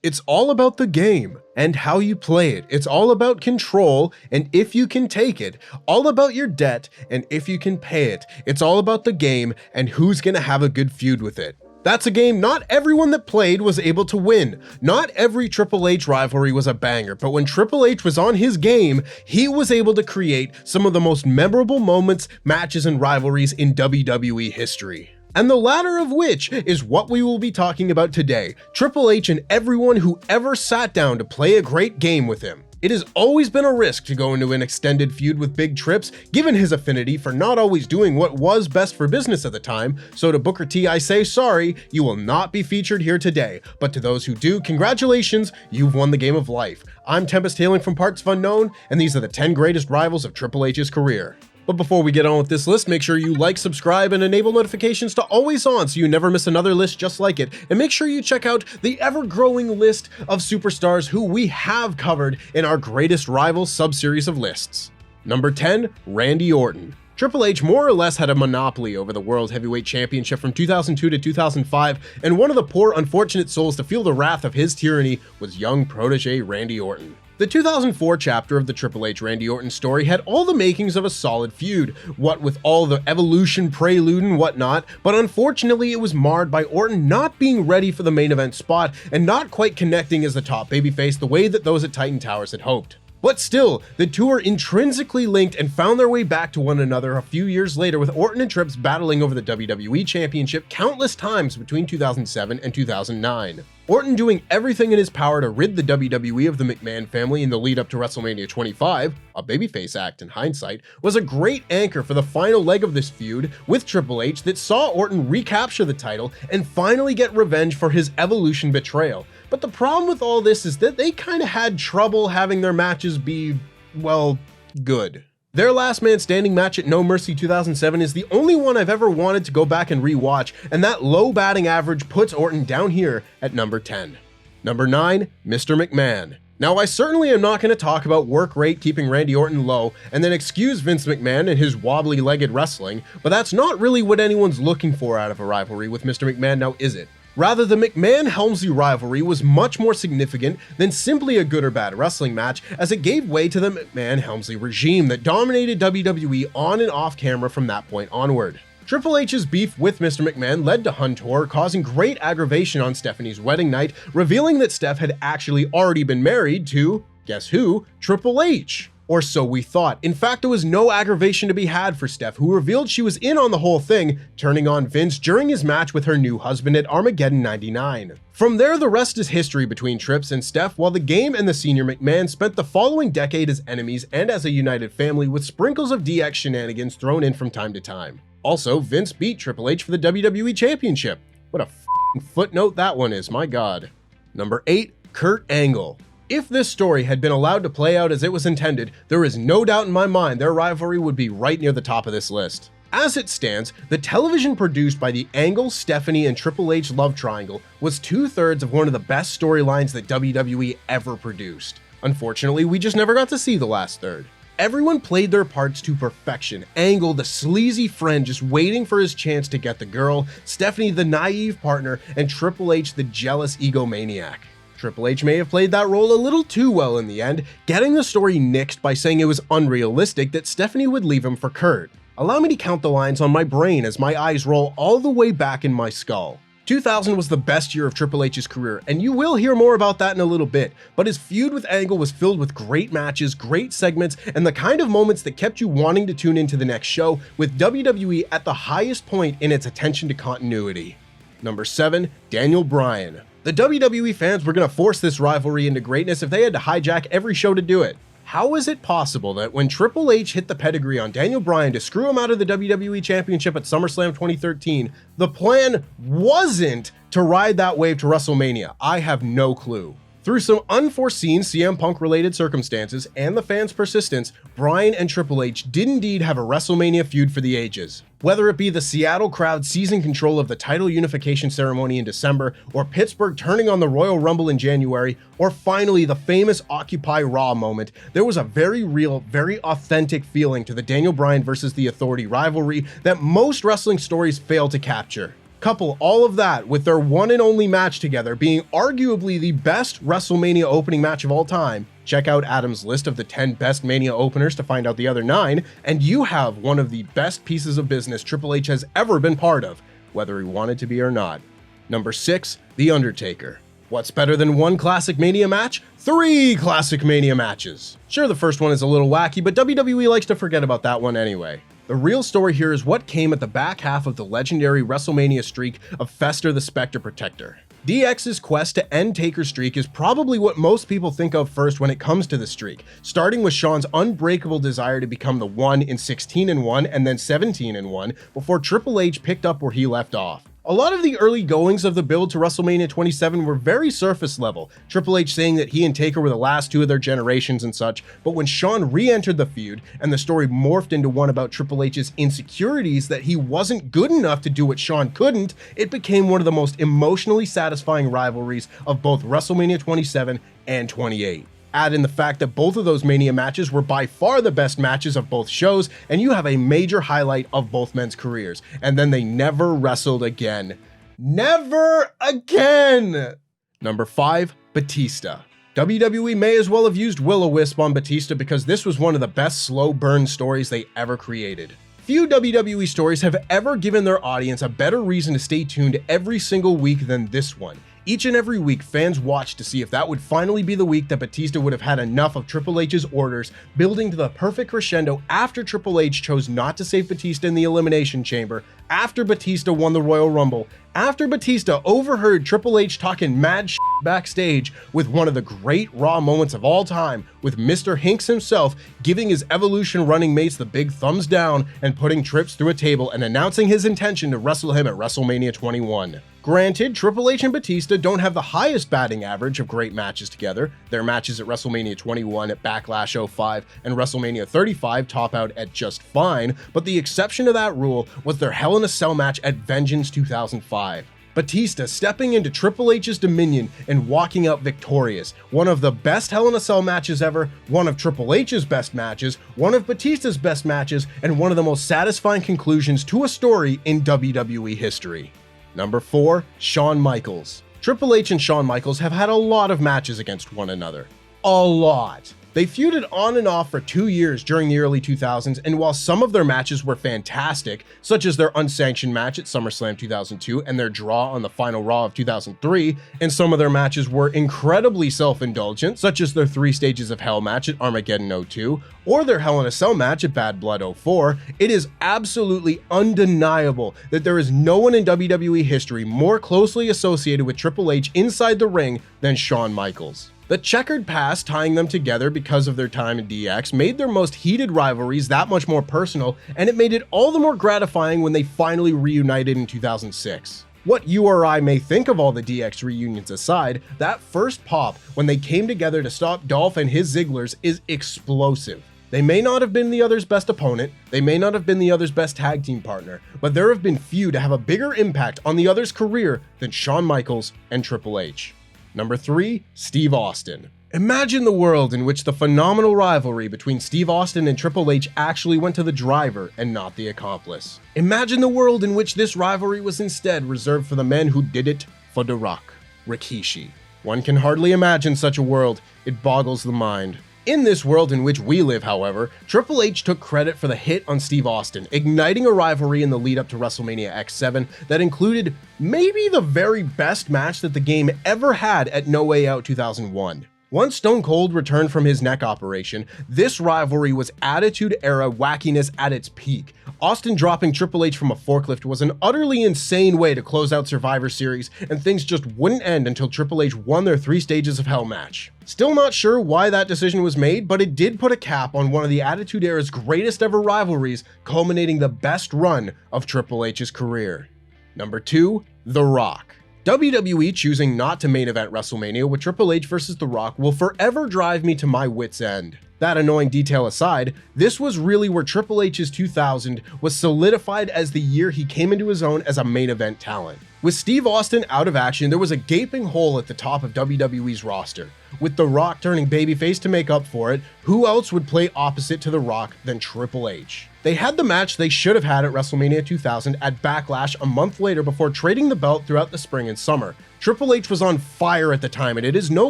It's all about the game and how you play it. It's all about control and if you can take it. All about your debt and if you can pay it. It's all about the game and who's gonna have a good feud with it. That's a game not everyone that played was able to win. Not every Triple H rivalry was a banger, but when Triple H was on his game, he was able to create some of the most memorable moments, matches, and rivalries in WWE history. And the latter of which is what we will be talking about today, Triple H and everyone who ever sat down to play a great game with him. It has always been a risk to go into an extended feud with Big Trips, given his affinity for not always doing what was best for business at the time, so to Booker T I say sorry, you will not be featured here today, but to those who do, congratulations, you've won the game of life. I'm Tempest hailing from partsFUNknown, and these are the 10 greatest rivals of Triple H's career. But before we get on with this list, make sure you like, subscribe, and enable notifications to always on so you never miss another list just like it. And make sure you check out the ever-growing list of superstars who we have covered in our greatest rivals sub-series of lists. Number 10, Randy Orton. Triple H more or less had a monopoly over the World Heavyweight Championship from 2002 to 2005, and one of the poor unfortunate souls to feel the wrath of his tyranny was young protege Randy Orton. The 2004 chapter of the Triple H Randy Orton story had all the makings of a solid feud, what with all the evolution prelude and whatnot, but unfortunately it was marred by Orton not being ready for the main event spot and not quite connecting as the top babyface the way that those at Titan Towers had hoped. But still, the two are intrinsically linked and found their way back to one another a few years later, with Orton and Trips battling over the WWE Championship countless times between 2007 and 2009. Orton doing everything in his power to rid the WWE of the McMahon family in the lead up to WrestleMania 25, a babyface act in hindsight, was a great anchor for the final leg of this feud with Triple H that saw Orton recapture the title and finally get revenge for his Evolution betrayal. But the problem with all this is that they kind of had trouble having their matches be, well, good. Their last man standing match at No Mercy 2007 is the only one I've ever wanted to go back and rewatch, and that low batting average puts Orton down here at number 10. Number 9, Mr. McMahon. Now, I certainly am not going to talk about work rate keeping Randy Orton low and then excuse Vince McMahon and his wobbly-legged wrestling, but that's not really what anyone's looking for out of a rivalry with Mr. McMahon, now is it? Rather, the McMahon-Helmsley rivalry was much more significant than simply a good or bad wrestling match, as it gave way to the McMahon-Helmsley regime that dominated WWE on and off camera from that point onward. Triple H's beef with Mr. McMahon led to Hunter causing great aggravation on Stephanie's wedding night, revealing that Steph had actually already been married to, guess who, Triple H. Or so we thought. In fact, there was no aggravation to be had for Steph, who revealed she was in on the whole thing, turning on Vince during his match with her new husband at Armageddon 99. From there, the rest is history between Trips and Steph, while the game and the senior McMahon spent the following decade as enemies and as a united family, with sprinkles of DX shenanigans thrown in from time to time. Also, Vince beat Triple H for the WWE Championship. What a footnote that one is, my god. Number 8, Kurt Angle. If this story had been allowed to play out as it was intended, there is no doubt in my mind their rivalry would be right near the top of this list. As it stands, the television produced by the Angle, Stephanie, and Triple H love triangle was 2/3 of one of the best storylines that WWE ever produced. Unfortunately, we just never got to see the last third. Everyone played their parts to perfection. Angle, the sleazy friend just waiting for his chance to get the girl, Stephanie, the naive partner, and Triple H, the jealous egomaniac. Triple H may have played that role a little too well in the end, getting the story nixed by saying it was unrealistic that Stephanie would leave him for Kurt. Allow me to count the lines on my brain as my eyes roll all the way back in my skull. 2000 was the best year of Triple H's career, and you will hear more about that in a little bit, but his feud with Angle was filled with great matches, great segments, and the kind of moments that kept you wanting to tune into the next show, with WWE at the highest point in its attention to continuity. Number 7, Daniel Bryan. The WWE fans were going to force this rivalry into greatness if they had to hijack every show to do it. How is it possible that when Triple H hit the pedigree on Daniel Bryan to screw him out of the WWE Championship at SummerSlam 2013, the plan wasn't to ride that wave to WrestleMania? I have no clue. Through some unforeseen CM Punk related circumstances and the fans' persistence, Bryan and Triple H did indeed have a WrestleMania feud for the ages. Whether it be the Seattle crowd seizing control of the title unification ceremony in December, or Pittsburgh turning on the Royal Rumble in January, or finally the famous Occupy Raw moment, there was a very real, very authentic feeling to the Daniel Bryan versus the Authority rivalry that most wrestling stories fail to capture. Couple all of that with their one and only match together being arguably the best WrestleMania opening match of all time. Check out Adam's list of the 10 best Mania openers to find out the other 9, and you have one of the best pieces of business Triple H has ever been part of, whether he wanted to be or not. Number 6, The Undertaker. What's better than one classic Mania match? 3 classic Mania matches. Sure, the first one is a little wacky, but WWE likes to forget about that one anyway. The real story here is what came at the back half of the legendary WrestleMania streak of Fester the Spectre Protector. DX's quest to end Taker's streak is probably what most people think of first when it comes to the streak, starting with Shawn's unbreakable desire to become the one in 16-1 and then 17-1 before Triple H picked up where he left off. A lot of the early goings of the build to WrestleMania 27 were very surface level, Triple H saying that he and Taker were the last 2 of their generations and such, but when Shawn re-entered the feud and the story morphed into one about Triple H's insecurities that he wasn't good enough to do what Shawn couldn't, it became one of the most emotionally satisfying rivalries of both WrestleMania 27 and 28. Add in the fact that both of those Mania matches were by far the best matches of both shows, and you have a major highlight of both men's careers. And then they never wrestled again. Never again! Number 5, Batista. WWE may as well have used Will-O-Wisp on Batista because this was one of the best slow burn stories they ever created. Few WWE stories have ever given their audience a better reason to stay tuned every single week than this one. Each and every week, fans watched to see if that would finally be the week that Batista would have had enough of Triple H's orders, building to the perfect crescendo after Triple H chose not to save Batista in the Elimination Chamber, after Batista won the Royal Rumble, after Batista overheard Triple H talking mad shit backstage with one of the great Raw moments of all time, with Mr. Hinks himself giving his Evolution running mates the big thumbs down and putting Trips through a table and announcing his intention to wrestle him at WrestleMania 21. Granted, Triple H and Batista don't have the highest batting average of great matches together. Their matches at WrestleMania 21, at Backlash 05, and WrestleMania 35 top out at just fine, but the exception to that rule was their Hell in a Cell match at Vengeance 2005. Batista stepping into Triple H's dominion and walking out victorious. One of the best Hell in a Cell matches ever, one of Triple H's best matches, one of Batista's best matches, and one of the most satisfying conclusions to a story in WWE history. Number 4, Shawn Michaels. Triple H and Shawn Michaels have had a lot of matches against one another. A lot. They feuded on and off for 2 years during the early 2000s, and while some of their matches were fantastic, such as their unsanctioned match at SummerSlam 2002 and their draw on the final Raw of 2003, and some of their matches were incredibly self-indulgent, such as their 3 Stages of Hell match at Armageddon 02, or their Hell in a Cell match at Bad Blood 04, it is absolutely undeniable that there is no one in WWE history more closely associated with Triple H inside the ring than Shawn Michaels. The checkered past tying them together because of their time in DX made their most heated rivalries that much more personal, and it made it all the more gratifying when they finally reunited in 2006. What you or I may think of all the DX reunions aside, that first pop when they came together to stop Dolph and his Zigglers is explosive. They may not have been the other's best opponent, they may not have been the other's best tag team partner, but there have been few to have a bigger impact on the other's career than Shawn Michaels and Triple H. Number 3, Steve Austin. Imagine the world in which the phenomenal rivalry between Steve Austin and Triple H actually went to the driver and not the accomplice. Imagine the world in which this rivalry was instead reserved for the men who did it for The Rock, Rikishi. One can hardly imagine such a world, it boggles the mind. In this world in which we live, however, Triple H took credit for the hit on Steve Austin, igniting a rivalry in the lead up to WrestleMania X7 that included maybe the very best match that the game ever had at No Way Out 2001. Once Stone Cold returned from his neck operation, this rivalry was Attitude Era wackiness at its peak. Austin dropping Triple H from a forklift was an utterly insane way to close out Survivor Series, and things just wouldn't end until Triple H won their 3 Stages of Hell match. Still not sure why that decision was made, but it did put a cap on one of the Attitude Era's greatest ever rivalries, culminating the best run of Triple H's career. Number 2, The Rock. WWE choosing not to main event WrestleMania with Triple H versus The Rock will forever drive me to my wit's end. That annoying detail aside, this was really where Triple H's 2000 was solidified as the year he came into his own as a main event talent. With Steve Austin out of action, there was a gaping hole at the top of WWE's roster. With The Rock turning babyface to make up for it, who else would play opposite to The Rock than Triple H? They had the match they should have had at WrestleMania 2000 at Backlash a month later before trading the belt throughout the spring and summer. Triple H was on fire at the time, and it is no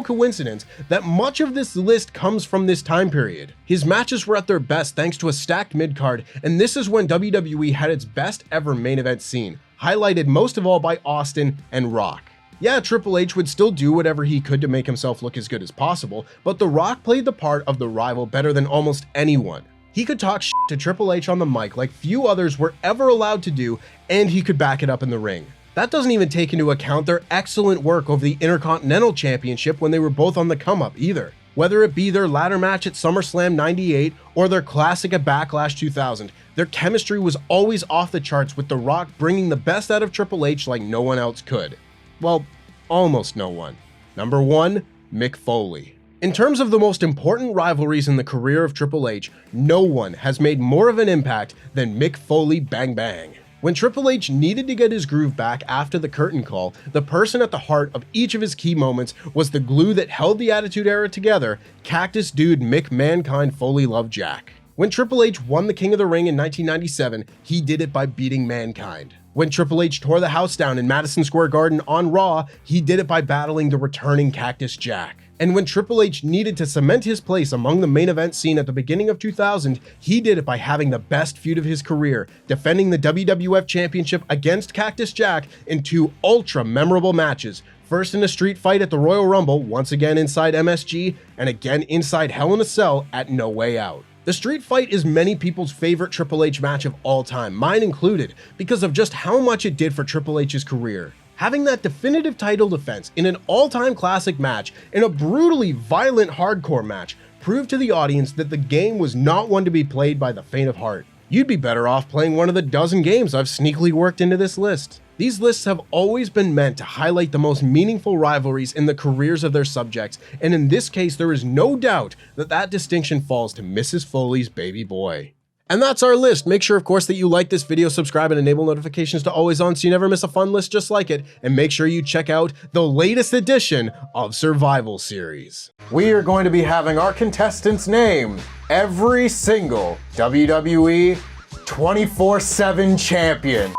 coincidence that much of this list comes from this time period. His matches were at their best thanks to a stacked mid-card, and this is when WWE had its best ever main event scene, highlighted most of all by Austin and Rock. Yeah, Triple H would still do whatever he could to make himself look as good as possible, but The Rock played the part of the rival better than almost anyone. He could talk shit to Triple H on the mic like few others were ever allowed to do, and he could back it up in the ring. That doesn't even take into account their excellent work over the Intercontinental Championship when they were both on the come-up either. Whether it be their ladder match at SummerSlam 98 or their classic at Backlash 2000, their chemistry was always off the charts, with The Rock bringing the best out of Triple H like no one else could. Well, almost no one. Number 1, Mick Foley. In terms of the most important rivalries in the career of Triple H, no one has made more of an impact than Mick Foley Bang Bang. When Triple H needed to get his groove back after the curtain call, the person at the heart of each of his key moments was the glue that held the Attitude Era together, Cactus Dude Mick Mankind Foley Love Jack. When Triple H won the King of the Ring in 1997, he did it by beating Mankind. When Triple H tore the house down in Madison Square Garden on Raw, he did it by battling the returning Cactus Jack. And when Triple H needed to cement his place among the main event scene at the beginning of 2000, he did it by having the best feud of his career, defending the WWF Championship against Cactus Jack in 2 ultra-memorable matches. First in a street fight at the Royal Rumble, once again inside MSG, and again inside Hell in a Cell at No Way Out. The street fight is many people's favorite Triple H match of all time, mine included, because of just how much it did for Triple H's career. Having that definitive title defense in an all-time classic match in a brutally violent hardcore match proved to the audience that the game was not one to be played by the faint of heart. You'd be better off playing one of the dozen games I've sneakily worked into this list. These lists have always been meant to highlight the most meaningful rivalries in the careers of their subjects, and in this case there is no doubt that that distinction falls to Mrs. Foley's baby boy. And that's our list. Make sure, of course, that you like this video, subscribe, and enable notifications to always on so you never miss a fun list just like it. And make sure you check out the latest edition of Survival Series. We are going to be having our contestants name every single WWE 24/7 champion.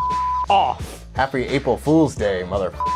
Off. Happy April Fool's Day, motherfucker.